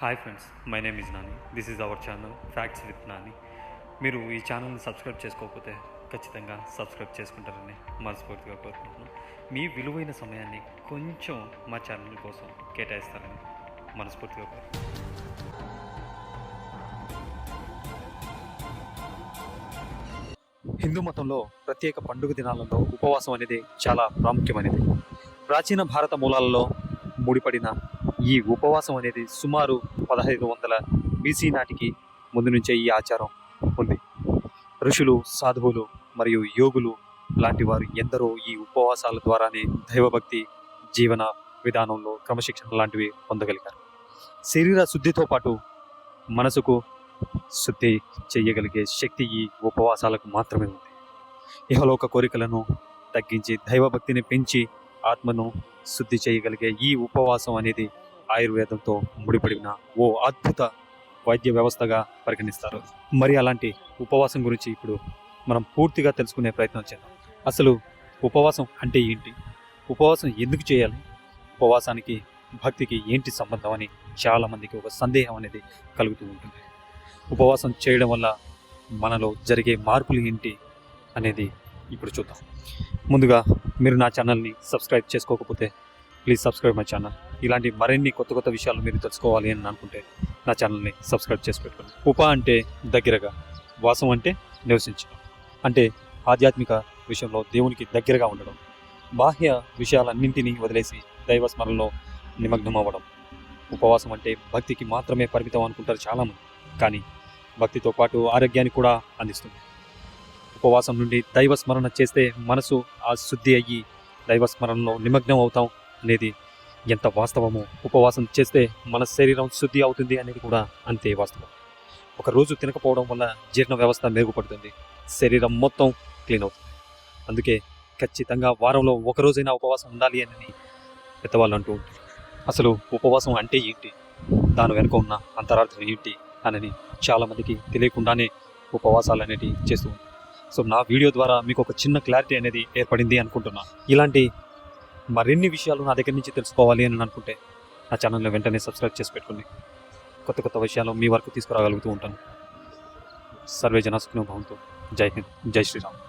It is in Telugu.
Hi friends, my name is Nani. This is our channel facts with Nani. మీరు ఈ ఛానల్ని సబ్స్క్రైబ్ చేసుకోకపోతే ఖచ్చితంగా సబ్స్క్రైబ్ చేసుకుంటారని మనస్ఫూర్తిగా కోరుకుంటున్నాను. మీ విలువైన సమయాన్ని కొంచెం మా ఛానల్ కోసం కేటాయిస్తారని మనస్ఫూర్తిగా కోరుకుంటున్నాను. హిందూ మతంలో ప్రత్యేక పండుగ దినాలలో ఉపవాసం అనేది చాలా ప్రాముఖ్యమైనది. ప్రాచీన భారత మూలాలలో ముడిపడిన ఈ ఉపవాసం అనేది సుమారు 1500 BC నాటికి ముందు నుంచే ఈ ఆచారం ఉంది. ఋషులు, సాధువులు మరియు యోగులు లాంటి వారు ఎందరో ఈ ఉపవాసాల ద్వారానే దైవభక్తి, జీవన విధానంలో క్రమశిక్షణ లాంటివి పొందగలిగారు. శరీర శుద్ధితో పాటు మనసుకు శుద్ధి చేయగలిగే శక్తి ఈ ఉపవాసాలకు మాత్రమే ఉంది. ఇహలోక కోరికలను తగ్గించి దైవభక్తిని పెంచి ఆత్మను శుద్ధి చేయగలిగే ఈ ఉపవాసం అనేది ఆయుర్వేదంతో ముడిపడిన ఓ అద్భుత వైద్య వ్యవస్థగా పరిగణిస్తారు. మరి అలాంటి ఉపవాసం గురించి ఇప్పుడు మనం పూర్తిగా తెలుసుకునే ప్రయత్నం చేద్దాం. అసలు ఉపవాసం అంటే ఏంటి, ఉపవాసం ఎందుకు చేయాలి, ఉపవాసానికి భక్తికి ఏంటి సంబంధం అని చాలామందికి ఒక సందేహం అనేది కలుగుతూ ఉంటుంది. ఉపవాసం చేయడం వల్ల మనలో జరిగే మార్పులు ఏంటి అనేది ఇప్పుడు చూద్దాం. ముందుగా మీరు నా ఛానల్ని సబ్స్క్రైబ్ చేసుకోకపోతే ప్లీజ్ సబ్స్క్రైబ్ మై ఛానల్. ఇలాంటి మరిన్ని కొత్త కొత్త విషయాలు మీరు తెలుసుకోవాలి అని అనుకుంటే నా ఛానల్ని సబ్స్క్రైబ్ చేసి పెట్టుకోండి. ఉప అంటే దగ్గరగా, వాసం అంటే నివసించడం, అంటే ఆధ్యాత్మిక విషయంలో దేవునికి దగ్గరగా ఉండడం, బాహ్య విషయాలన్నింటినీ వదిలేసి దైవ స్మరణలో నిమగ్నం అవ్వడం. ఉపవాసం అంటే భక్తికి మాత్రమే పరిమితం అనుకుంటారు చాలామంది, కానీ భక్తితో పాటు ఆరోగ్యాన్ని కూడా అందిస్తుంది. ఉపవాసం నుండి దైవ స్మరణ చేస్తే మనసు ఆ శుద్ధి అయ్యి దైవ స్మరణలో నిమగ్నం అవుతాం అనేది ఎంత వాస్తవమో, ఉపవాసం చేస్తే మన శరీరం శుద్ధి అవుతుంది అనేది కూడా అంతే వాస్తవం. ఒకరోజు తినకపోవడం వల్ల జీర్ణ వ్యవస్థ మెరుగుపడుతుంది, శరీరం మొత్తం క్లీన్ అవుతుంది. అందుకే ఖచ్చితంగా వారంలో ఒకరోజైనా ఉపవాసం ఉండాలి అని పెద్దవాళ్ళు అంటూ ఉంటారు. అసలు ఉపవాసం అంటే ఏంటి, దాని వెనుక ఉన్న అంతరార్థం ఏంటి అని చాలామందికి తెలియకుండానే ఉపవాసాలు అనేటివి చేస్తూ ఉంటారు. సో నా వీడియో ద్వారా మీకు ఒక చిన్న క్లారిటీ అనేది ఏర్పడింది అనుకుంటున్నాను. ఇలాంటి మరిన్ని విషయాలు నా దగ్గర నుంచి తెలుసుకోవాలి అని అనుకుంటే నా ఛానల్ని వెంటనే సబ్స్క్రైబ్ చేసి పెట్టుకుని కొత్త కొత్త విషయాలు మీ వరకు తీసుకురాగలుగుతూ ఉంటాను. సర్వే జన సుఖినో భవంతు. జై హింద్, జై శ్రీరామ్.